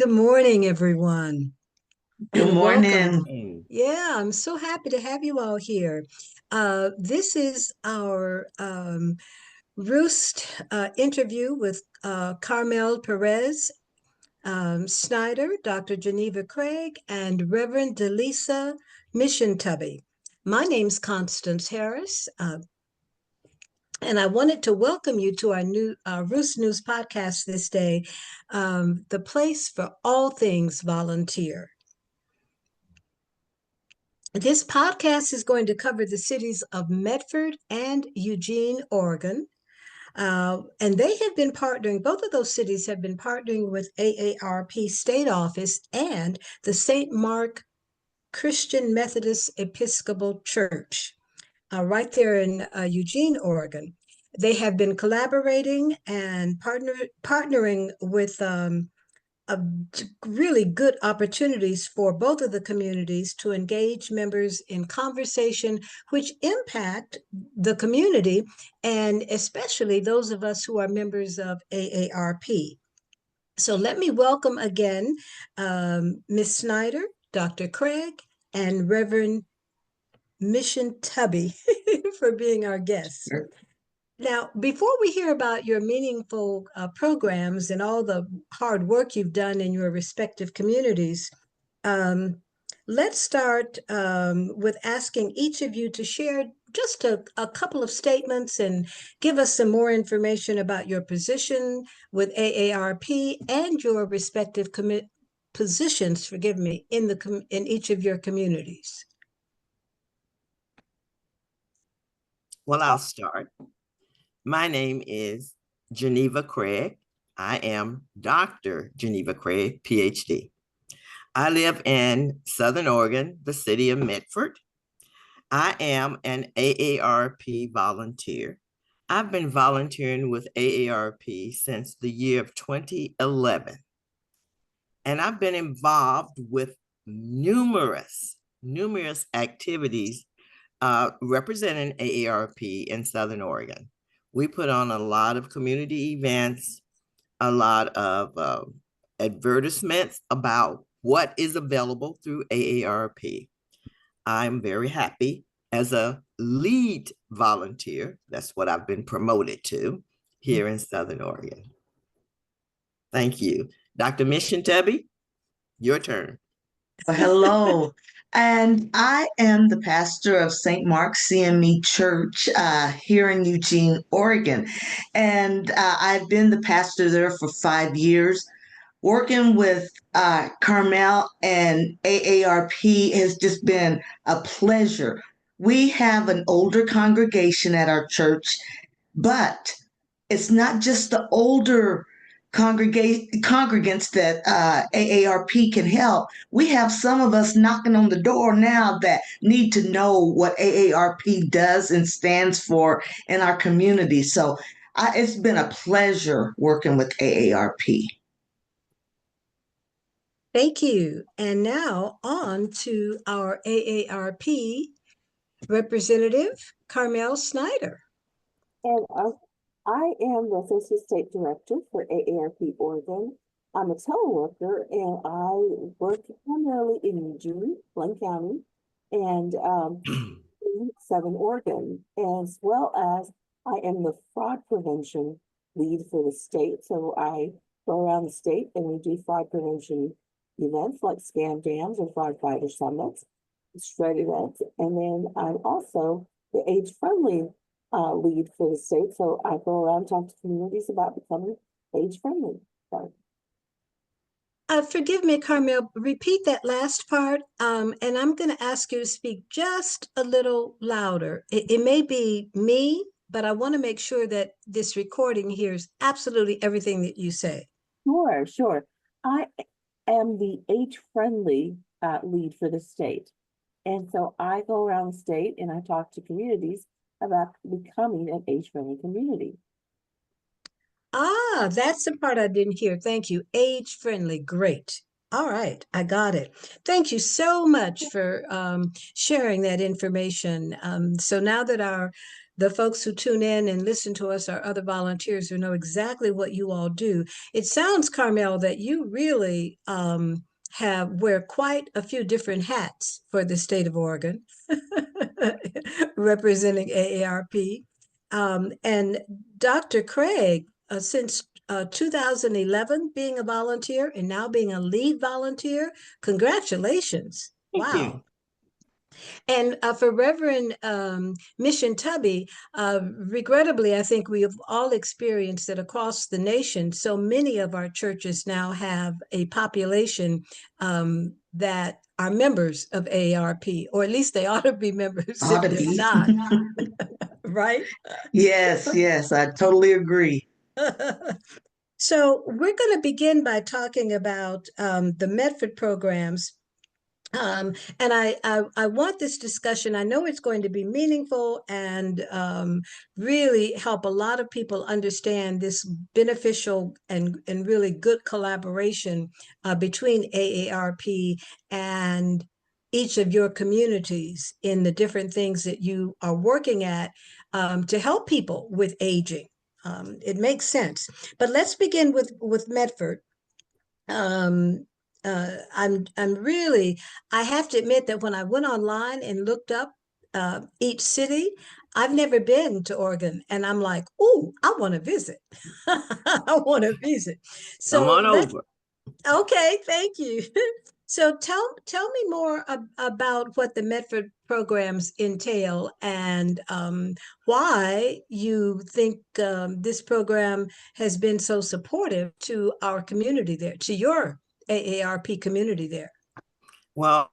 Good morning, everyone, Good and welcome. morning. Yeah, I'm so happy to have you all here. This is our Roost interview with Carmel Perez Snyder, Dr. Geneva Craig, and Reverend Deleesa Meashintubby. My name's Constance Harris, and I wanted to welcome you to our new Roost News podcast this day, the place for all things volunteer. This podcast is going to cover the cities of Medford and Eugene, Oregon. And they have been partnering, both of those cities have been partnering with AARP State Office and the St. Mark Christian Methodist Episcopal Church, right there in Eugene, Oregon. They have been collaborating and partnering with really good opportunities for both of the communities to engage members in conversation which impact the community, and especially those of us who are members of AARP. So let me welcome again Ms. Snyder, Dr. Craig, and Reverend Meashintubby for being our guests. Now, before we hear about your meaningful programs and all the hard work you've done in your respective communities, let's start with asking each of you to share just a couple of statements and give us some more information about your position with AARP and your respective positions, forgive me, in each of your communities. Well, I'll start. My name is Geneva Craig. I am Dr. Geneva Craig, PhD. I live in Southern Oregon, the city of Medford. I am an AARP volunteer. I've been volunteering with AARP since the year of 2011. And I've been involved with numerous activities representing AARP in Southern Oregon. We put on a lot of community events, a lot of advertisements about what is available through AARP. I'm very happy as a lead volunteer. That's what I've been promoted to here in Southern Oregon. Thank you. Dr. Meashintubby, your turn. Hello. And I am the pastor of St. Mark CME Church here in Eugene, Oregon. And I've been the pastor there for 5 years. Working with Carmel and AARP has just been a pleasure. We have an older congregation at our church, but it's not just the older congregants that AARP can help. We have some of us knocking on the door now that need to know what AARP does and stands for in our community. So it's been a pleasure working with AARP. Thank you. And now on to our AARP representative, Carmel Snyder. And I am the Associate State Director for AARP Oregon. I'm a teleworker, and I work primarily in Eugene, Glenn County, and in Southern Oregon, as well as I am the fraud prevention lead for the state. So I go around the state and we do fraud prevention events like scam jams or fraud fighter summits, shred events, and then I'm also the age-friendly lead for the state. So I go around and talk to communities about becoming age-friendly. So. Forgive me, Carmel, repeat that last part, and I'm going to ask you to speak just a little louder. It may be me, but I want to make sure that this recording hears absolutely everything that you say. Sure. I am the age-friendly lead for the state. And so I go around the state and I talk to communities about becoming an age-friendly community. Ah, that's the part I didn't hear. Thank you. Age-friendly. Great. All right, I got it. Thank you so much for sharing that information. So now that our the folks who tune in and listen to us are other volunteers who know exactly what you all do. It sounds, Carmel, that you really wear quite a few different hats for the state of Oregon, representing AARP. And Dr. Craig, since 2011 being a volunteer and now being a lead volunteer, congratulations. Thank Wow. you. And for Reverend Meashintubby, regrettably, I think we have all experienced that across the nation, so many of our churches now have a population that are members of AARP, or at least they ought to be members Ought to if they're be. not, right? Yes, yes, I totally agree. So we're going to begin by talking about the Medford programs. And I want this discussion. I know it's going to be meaningful and really help a lot of people understand this beneficial and really good collaboration between AARP and each of your communities in the different things that you are working at to help people with aging. It makes sense. But let's begin with Medford. I'm really, I have to admit that when I went online and looked up each city, I've never been to Oregon, and I'm like, oh, I want to visit. I want to visit. Come So on over. okay, thank you. So tell me more about what the Medford programs entail and why you think this program has been so supportive to our community there, to your AARP community there. Well,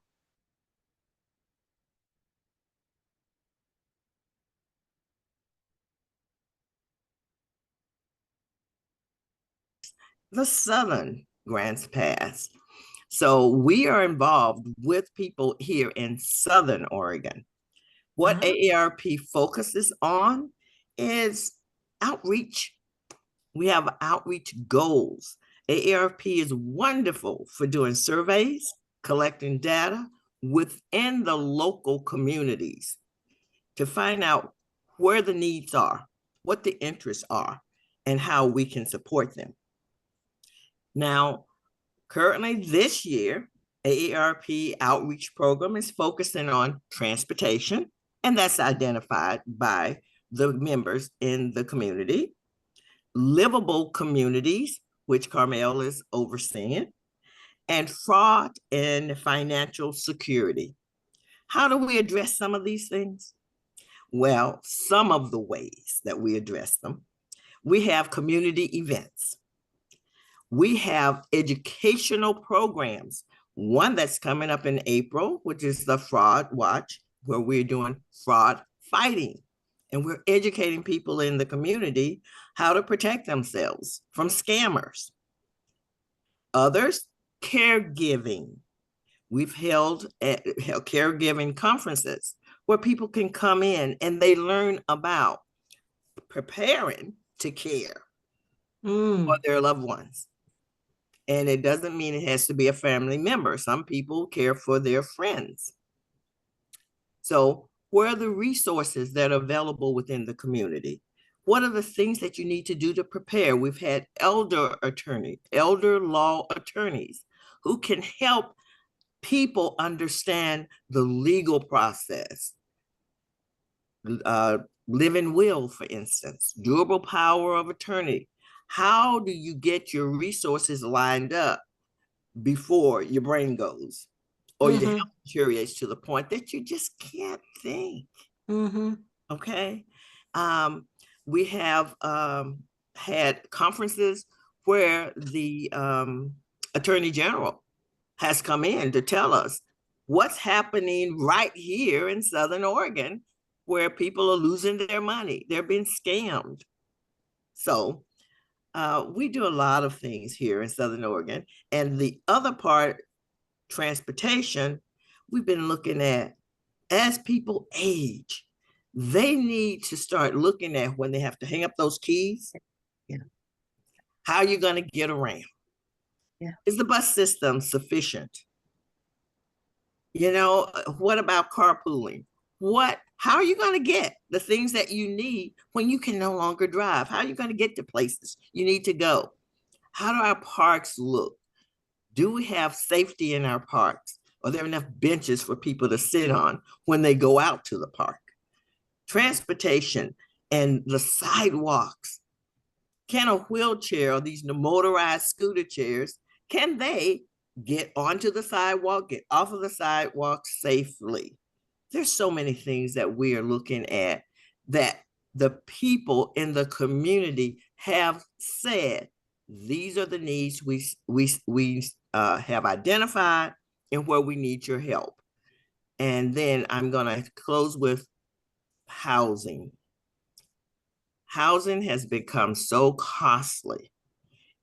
the Southern Grants Pass. So we are involved with people here in Southern Oregon. What AARP focuses on is outreach. We have outreach goals. AARP is wonderful for doing surveys, collecting data within the local communities to find out where the needs are, what the interests are, and how we can support them. Now, currently this year, AARP outreach program is focusing on transportation, and that's identified by the members in the community, livable communities, which Carmel is overseeing, and fraud and financial security. How do we address some of these things? Well, some of the ways that we address them, we have community events. We have educational programs. One that's coming up in April, which is the Fraud Watch, where we're doing fraud fighting. And we're educating people in the community how to protect themselves from scammers. Others, caregiving. We've held caregiving conferences where people can come in and they learn about preparing to care for their loved ones. And it doesn't mean it has to be a family member. Some people care for their friends. So where are the resources that are available within the community? What are the things that you need to do to prepare? We've had elder law attorneys who can help people understand the legal process. Living will, for instance, durable power of attorney. How do you get your resources lined up before your brain goes or your health deteriorates to the point that you just can't think? Okay. We have had conferences where the Attorney General has come in to tell us what's happening right here in Southern Oregon, where people are losing their money. They're being scammed. So we do a lot of things here in Southern Oregon. And the other part, transportation, we've been looking at as people age, they need to start looking at when they have to hang up those keys. Yeah. How are you going to get around? Yeah. Is the bus system sufficient? You know, what about carpooling? how are you going to get the things that you need when you can no longer drive? How are you going to get to places you need to go? How do our parks look? Do we have safety in our parks? Are there enough benches for people to sit on when they go out to the park? Transportation and the sidewalks. Can a wheelchair or these motorized scooter chairs, can they get onto the sidewalk, get off of the sidewalk safely? There's so many things that we are looking at that the people in the community have said, these are the needs we have identified and where we need your help. And then I'm going to close with housing. Housing has become so costly,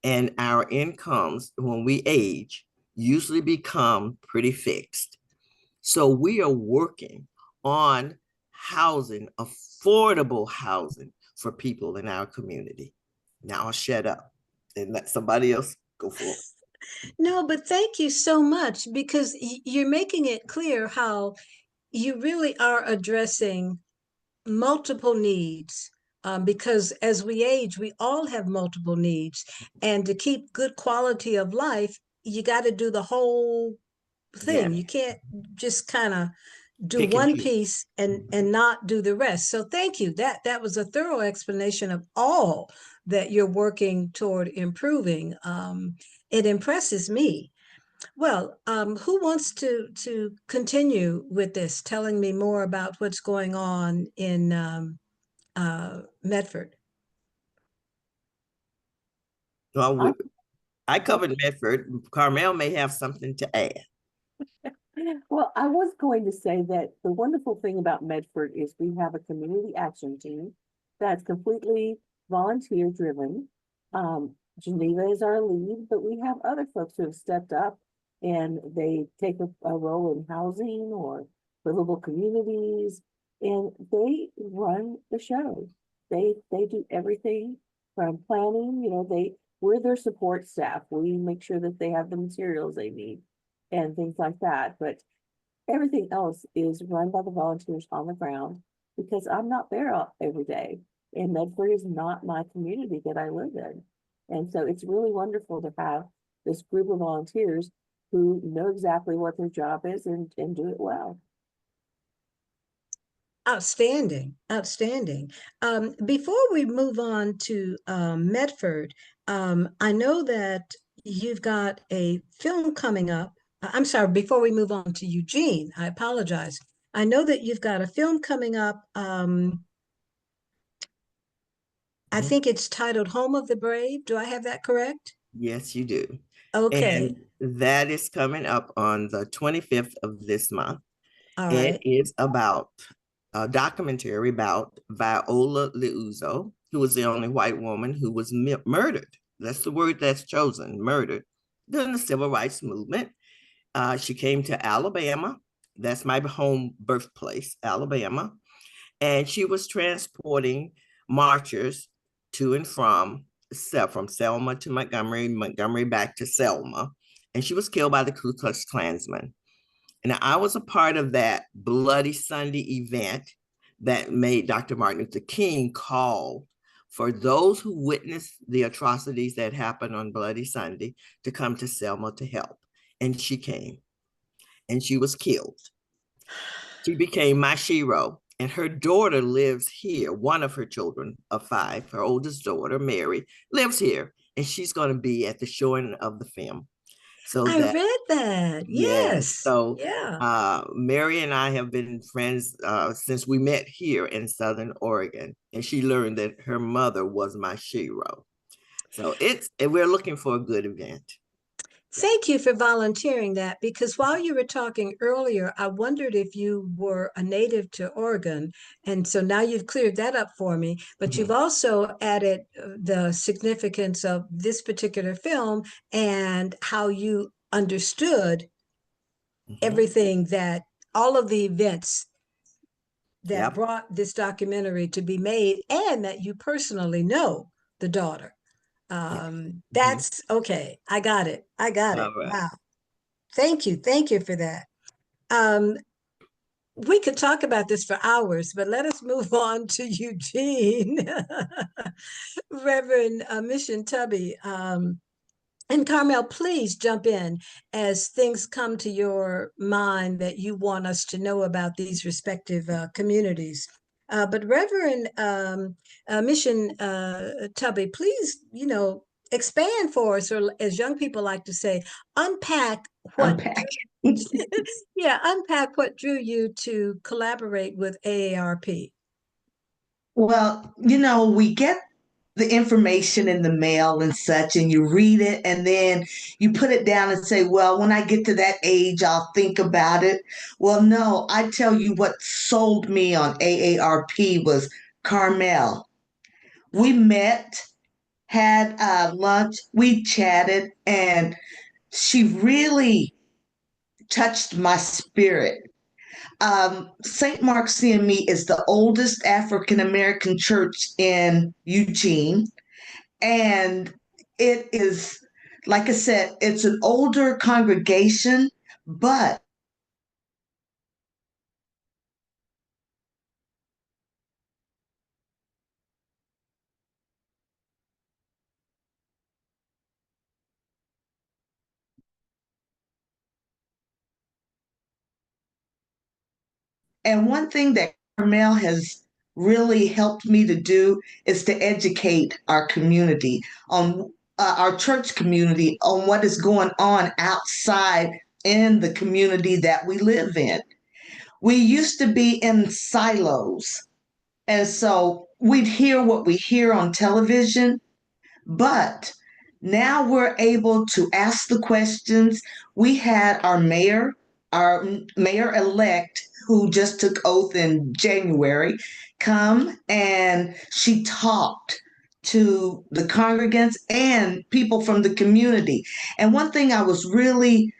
and our incomes when we age usually become pretty fixed. So we are working on housing, affordable housing for people in our community. Now I'll shut up and let somebody else go for it. No, but thank you so much, because you're making it clear how you really are addressing multiple needs. Because as we age, we all have multiple needs. And to keep good quality of life, you got to do the whole thing. Yes. You can't just kind of do Pick and one choose. piece and not do the rest. So thank you. That was a thorough explanation of all that you're working toward improving. It impresses me. Well, who wants to continue with this, telling me more about what's going on in Medford? Well, I covered Medford. Carmel may have something to add. Well, I was going to say that the wonderful thing about Medford is we have a community action team that's completely volunteer driven. Geneva is our lead, but we have other folks who have stepped up and they take a role in housing or livable communities, and they run the show. They do everything from planning, we're their support staff. We make sure that they have the materials they need and things like that. But everything else is run by the volunteers on the ground, because I'm not there every day. And Medford is not my community that I live in. And so it's really wonderful to have this group of volunteers who know exactly what their job is and do it well. Outstanding, outstanding. Before we move on to Medford, I know that you've got a film coming up. I'm sorry, before we move on to Eugene, I apologize. I know that you've got a film coming up. I think it's titled Home of the Brave. Do I have that correct? Yes, you do. Okay. And that is coming up on the 25th of this month. All It right. is about a documentary about Viola Liuzzo, who was the only white woman who was murdered. That's the word that's chosen, murdered, during the civil rights movement. She came to Alabama. That's my home birthplace, Alabama. And she was transporting marchers to and from Selma to Montgomery, Montgomery back to Selma. And she was killed by the Ku Klux Klansmen. And I was a part of that Bloody Sunday event that made Dr. Martin Luther King call for those who witnessed the atrocities that happened on Bloody Sunday to come to Selma to help. And she came, and she was killed. She became my shero, and her daughter lives here. One of her children of 5, her oldest daughter, Mary, lives here, and she's going to be at the showing of the film. So I that, read that. yes. Yes. So Yeah. Mary and I have been friends since we met here in Southern Oregon, and she learned that her mother was my shero. So we're looking for a good event. Thank you for volunteering that, because while you were talking earlier, I wondered if you were a native to Oregon. And so now you've cleared that up for me, but you've also added the significance of this particular film and how you understood everything, that all of the events that brought this documentary to be made, and that you personally know the daughter. That's okay. I got it. I got it. All right. Wow. Thank you. Thank you for that. Um, we could talk about this for hours, but let us move on to Eugene. Reverend Meashintubby. And Carmel, please jump in as things come to your mind that you want us to know about these respective communities. But Reverend Meashintubby, please, expand for us, or as young people like to say, unpack what. Unpack. Yeah, unpack what drew you to collaborate with AARP. Well, we get the information in the mail and such, and you read it, and then you put it down and say, well, when I get to that age, I'll think about it. Well, no, I tell you what sold me on AARP was Carmel. We met, had lunch, we chatted, and she really touched my spirit. St. Mark CME is the oldest African American church in Eugene. And it is, like I said, it's an older congregation, but and one thing that Carmel has really helped me to do is to educate our community on our church community on what is going on outside in the community that we live in. We used to be in silos, and so we'd hear what we hear on television, but now we're able to ask the questions. We had our mayor elect, who just took oath in January, come, and she talked to the congregants and people from the community. And one thing I was really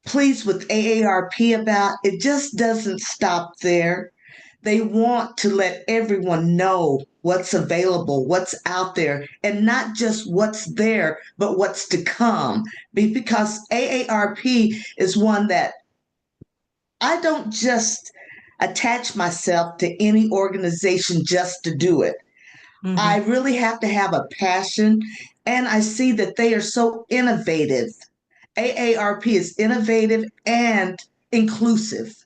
pleased with AARP about, it just doesn't stop there. They want to let everyone know what's available, what's out there, and not just what's there, but what's to come. Because AARP is one that I don't just attach myself to any organization just to do it. Mm-hmm. I really have to have a passion, and I see that they are so innovative. AARP is innovative and inclusive.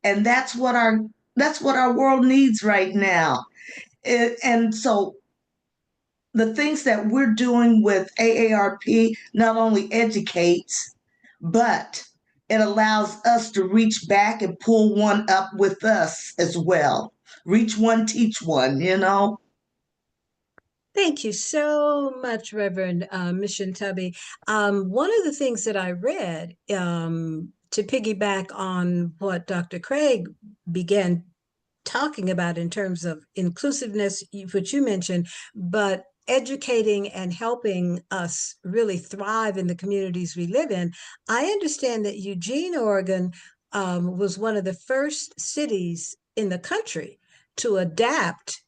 And that's what our world needs right now. And so the things that we're doing with AARP not only educates, but it allows us to reach back and pull one up with us as well. Reach one, teach one. Thank you so much, Reverend Meashintubby. One of the things that I read, to piggyback on what Dr. Craig began talking about in terms of inclusiveness, which you mentioned, but educating and helping us really thrive in the communities we live in. I understand that Eugene, Oregon, was one of the first cities in the country to adapt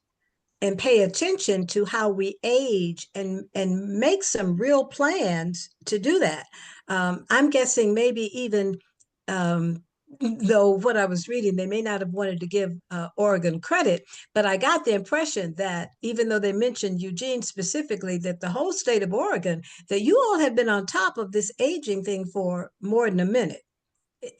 and pay attention to how we age and make some real plans to do that. I'm guessing maybe even though what I was reading, they may not have wanted to give Oregon credit, but I got the impression that even though they mentioned Eugene specifically, that the whole state of Oregon, that you all have been on top of this aging thing for more than a minute.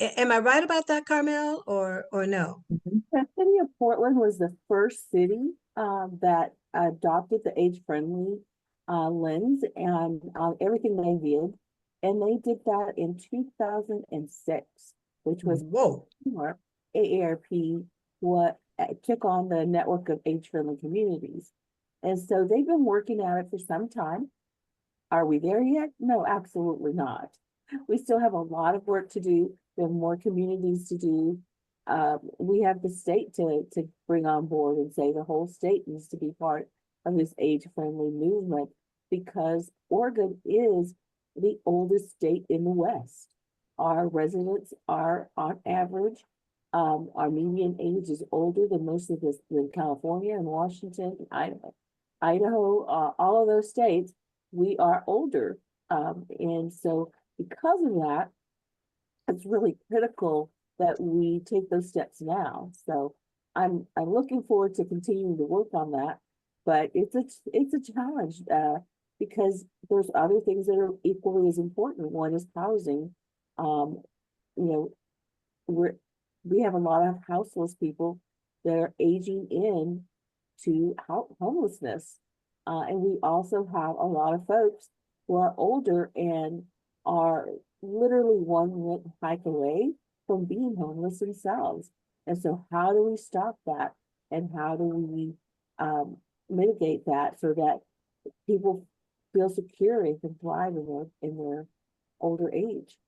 Am I right about that, Carmel, or no? The city of Portland was the first city that adopted the age-friendly lens and everything they did. And they did that in 2006, which was before AARP took on the network of age-friendly communities. And so they've been working at it for some time. Are we there yet? No, absolutely not. We still have a lot of work to do. We have more communities to do. We have the state to bring on board and say the whole state needs to be part of this age-friendly movement, because Oregon is the oldest state in the West. Our residents are, on average, our median age is older than most of this in California and Washington and Idaho, all of those states. We are older, and so because of that, it's really critical that we take those steps now. So I'm looking forward to continuing to work on that, but it's a challenge because there's other things that are equally as important. One is housing. You know, we have a lot of houseless people that are aging in to homelessness. And we also have a lot of folks who are older and are literally one hike away from being homeless themselves. And so how do we stop that? And how do we mitigate that so that people feel secure and can thrive in their older age?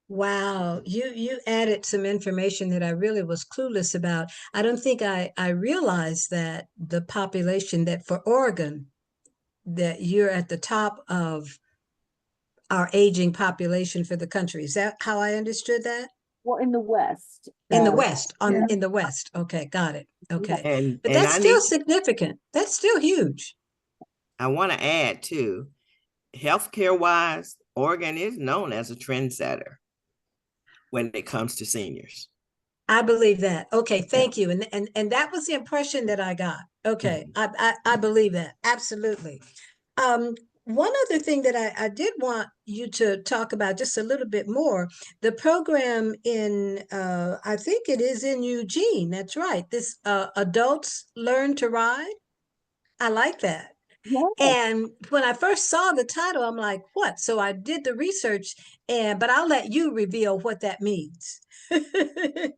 Wow, you added some information that I really was clueless about. I don't think I realized that the population that for Oregon, that you're at the top of our aging population for the country. Is that how I understood that? Well, in the West. In the West, Yeah. in the West. Okay, got it. Okay. But And that's still significant. That's still huge. I want to add too, healthcare wise, Oregon is known as a trendsetter when it comes to seniors. I believe that. Okay, thank you. And that was the impression that I got. Okay, I believe that. Absolutely. One other thing that I did want you to talk about just a little bit more, the program in, I think it is in Eugene, that's right. This Adults Learn to Ride. I like that. Yeah. And when I first saw the title, I'm like, what? So I did the research, but I'll let you reveal what that means. You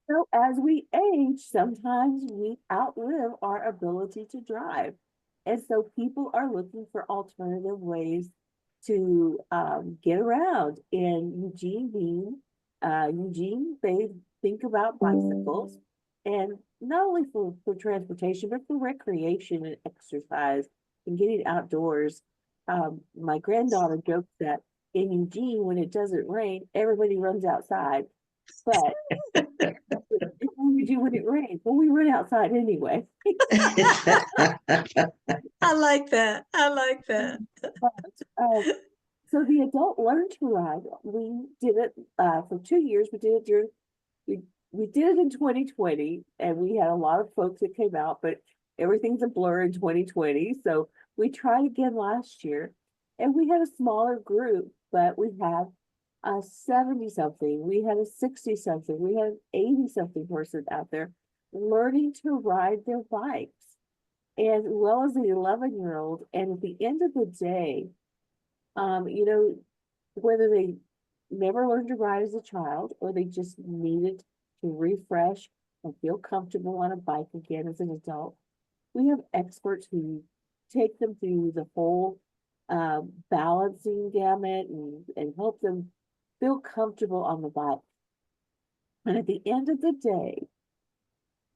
know, as we age, sometimes we outlive our ability to drive. And so people are looking for alternative ways to get around. In Eugene, they think about bicycles, and not only for transportation, but for recreation and exercise and getting outdoors. My granddaughter jokes that in Eugene, when it doesn't rain, everybody runs outside. But what do we do when it rains? Well, we run outside anyway. I like that. I like that. So the adult learn to ride, we did it for 2 years. We did it we did it in 2020, and we had a lot of folks that came out, but everything's a blur in 2020. So we tried again last year, and we had a smaller group, but we had a 70 something, we had a 60 something, we had an 80 something person out there learning to ride their bikes, as well as the 11-year-old. And at the end of the day, you know, whether they never learned to ride as a child or they just needed to refresh and feel comfortable on a bike again as an adult, we have experts who take them through the whole balancing gamut and help them feel comfortable on the bike. And at the end of the day,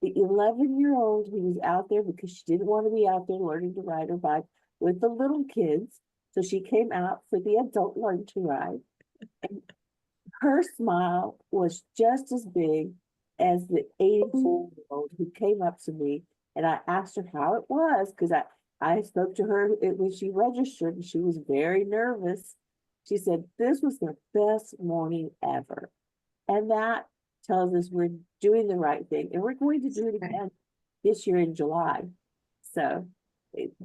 the 11-year-old who was out there because she didn't want to be out there learning to ride her bike with the little kids, so she came out for the adult learn to ride. And her smile was just as big as the 82-year-old who came up to me, and I asked her how it was, because I spoke to her when she registered and she was very nervous. She said, this was the best morning ever. And that tells us we're doing the right thing. And we're going to do it again this year in July. So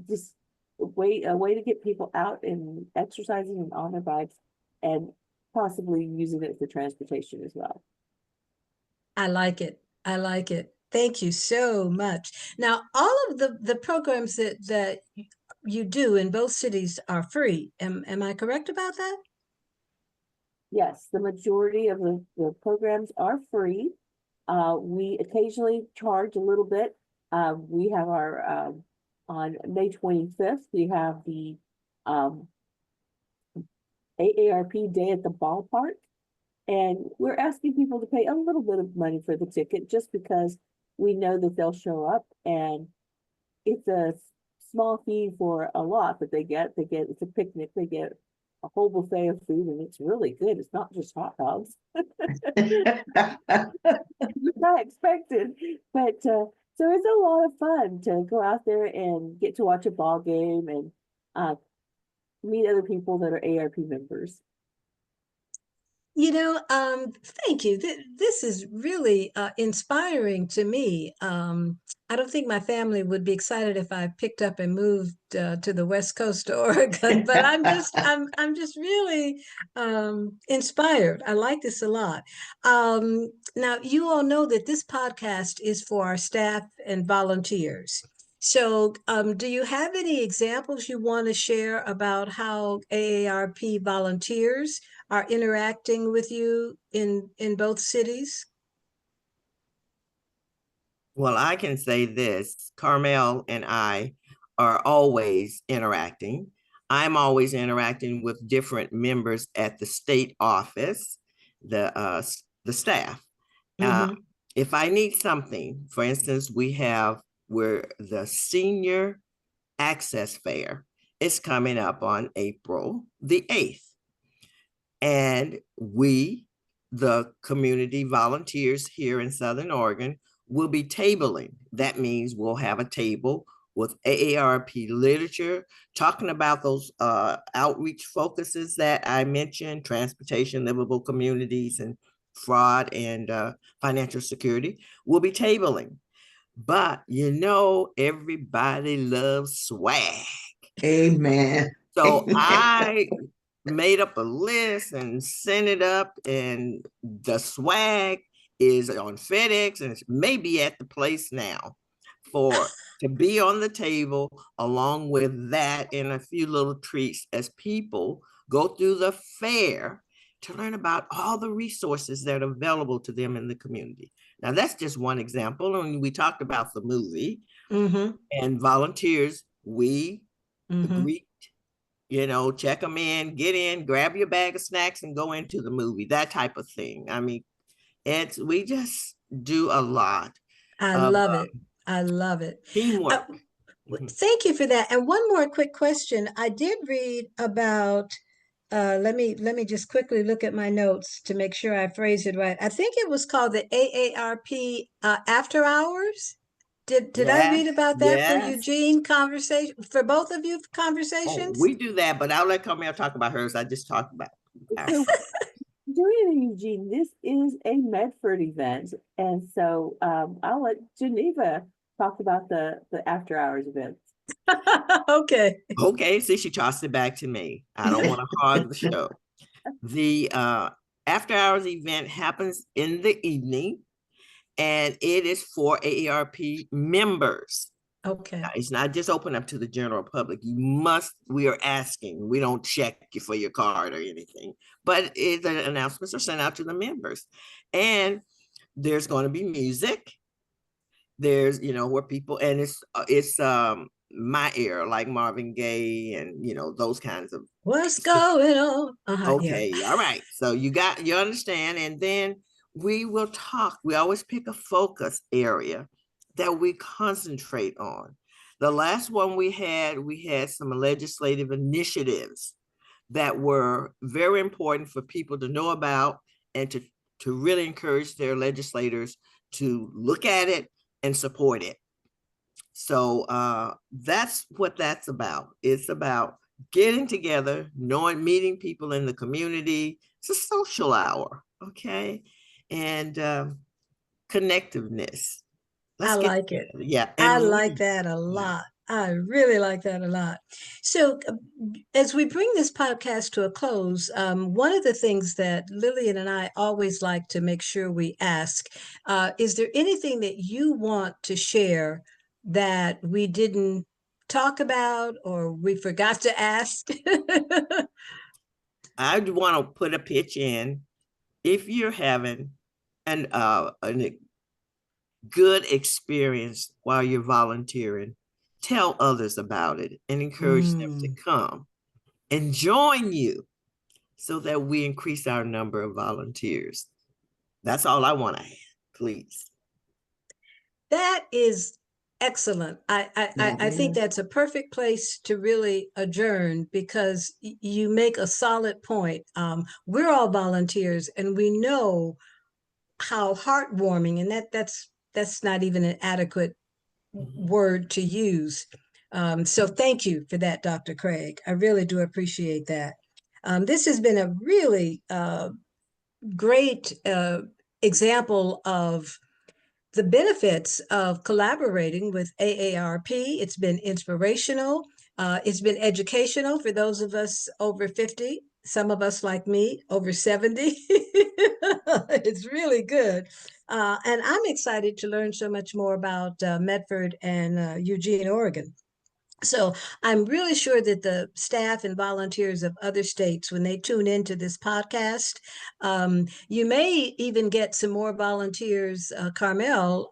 just a way to get people out and exercising and on their bikes, and possibly using it for transportation as well. I like it. I like it. Thank you so much. Now, all of the programs that you do in both cities are free. Am I correct about that? Yes, the majority of the programs are free. We occasionally charge a little bit. We have our on May 25th, we have the AARP Day at the Ballpark. And we're asking people to pay a little bit of money for the ticket just because we know that they'll show up, and it's a small fee for a lot that they get. It's a picnic. They get a whole buffet of food, and it's really good. It's not just hot dogs. Not expected, but so it's a lot of fun to go out there and get to watch a ball game and meet other people that are AARP members. Thank you. This is really inspiring to me. I don't think my family would be excited if I picked up and moved to the West Coast of Oregon, but I'm just really inspired. I like this a lot. Now, you all know that this podcast is for our staff and volunteers. So, do you have any examples you want to share about how AARP volunteers are interacting with you in both cities? Well, I can say this, Carmel and I are always interacting. I'm always interacting with different members at the state office, the staff. Mm-hmm. If I need something, for instance, we're the senior access fair. It's coming up on April the 8th. And we, the community volunteers here in Southern Oregon, will be tabling. That means we'll have a table with AARP literature, talking about those outreach focuses that I mentioned, transportation, livable communities, and fraud and financial security. We'll be tabling. But everybody loves swag. Amen. So I made up a list and sent it up, and the swag is on FedEx and it's maybe at the place now to be on the table, along with that and a few little treats as people go through the fair to learn about all the resources that are available to them in the community. Now, that's just one example. And we talked about the movie and volunteers. We greet, check them in, get in, grab your bag of snacks and go into the movie, that type of thing. I mean, we just do a lot. I love it. I love it. Teamwork. Thank you for that. And one more quick question. I did read about, let me just quickly look at my notes to make sure I phrase it right. I think it was called the AARP After Hours. Did I read about that for Eugene conversation, for both of you conversations? Oh, we do that, but I'll let Carmel talk about hers. I just talked about so, Julian and Eugene, this is a Medford event. And so I'll let Geneva talk about the after hours event. Okay, see, she tossed it back to me. I don't want to hog the show. The after hours event happens in the evening, and it is for AARP members. Okay. It's not just open up to the general public. We are asking, we don't check you for your card or anything, but the announcements are sent out to the members. And there's going to be music. There's, where people, and it's my era, like Marvin Gaye and, those kinds of. What's going on? Okay, yeah. All right. So you understand. And then we will talk. We always pick a focus area that we concentrate on. The last one we had some legislative initiatives that were very important for people to know about and to really encourage their legislators to look at it and support it. So that's what that's about. It's about getting together, meeting people in the community. It's a social hour, okay? And connectiveness. I like it. Yeah. I like that a lot. I really like that a lot. So as we bring this podcast to a close, one of the things that Lillian and I always like to make sure we ask, is there anything that you want to share that we didn't talk about or we forgot to ask? I want to put a pitch in. If you're having a good experience while you're volunteering, tell others about it and encourage them to come and join you so that we increase our number of volunteers. That's all I want to add, please. That is excellent. I think that's a perfect place to really adjourn, because you make a solid point. We're all volunteers and we know how heartwarming, and that's not even an adequate word to use. So thank you for that, Dr. Craig. I really do appreciate that. This has been a really great example of the benefits of collaborating with AARP. It's been inspirational. It's been educational for those of us over 50, some of us like me over 70. It's really good. And I'm excited to learn so much more about Medford and Eugene, Oregon. So I'm really sure that the staff and volunteers of other states, when they tune into this podcast, you may even get some more volunteers, Carmel,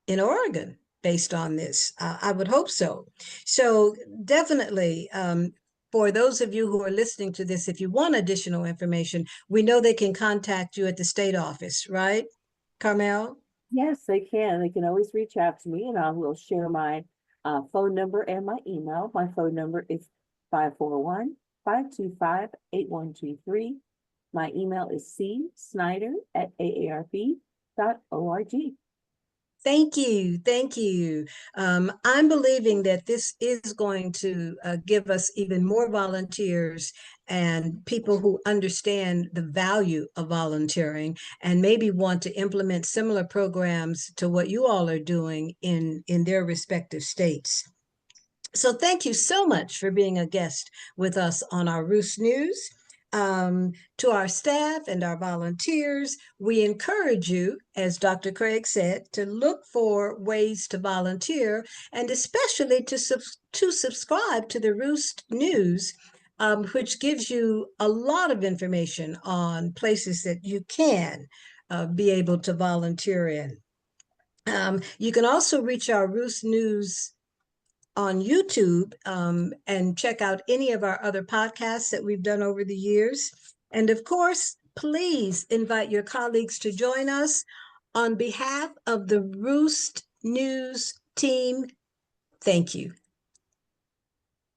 in Oregon based on this. I would hope so. So definitely, for those of you who are listening to this, if you want additional information, we know they can contact you at the state office, right, Carmel? Yes, they can. They can always reach out to me, and I will share my phone number and my email. My phone number is 541-525-8123. My email is csnyder@aarp.org. Thank you. Thank you. I'm believing that this is going to give us even more volunteers and people who understand the value of volunteering and maybe want to implement similar programs to what you all are doing in their respective states. So thank you so much for being a guest with us on our Roost News. To our staff and our volunteers, we encourage you, as Dr. Craig said, to look for ways to volunteer and especially to subscribe to the Roost News, which gives you a lot of information on places that you can be able to volunteer in. You can also reach our Roost News on YouTube and check out any of our other podcasts that we've done over the years. And of course, please invite your colleagues to join us. On behalf of the Roost News team, thank you.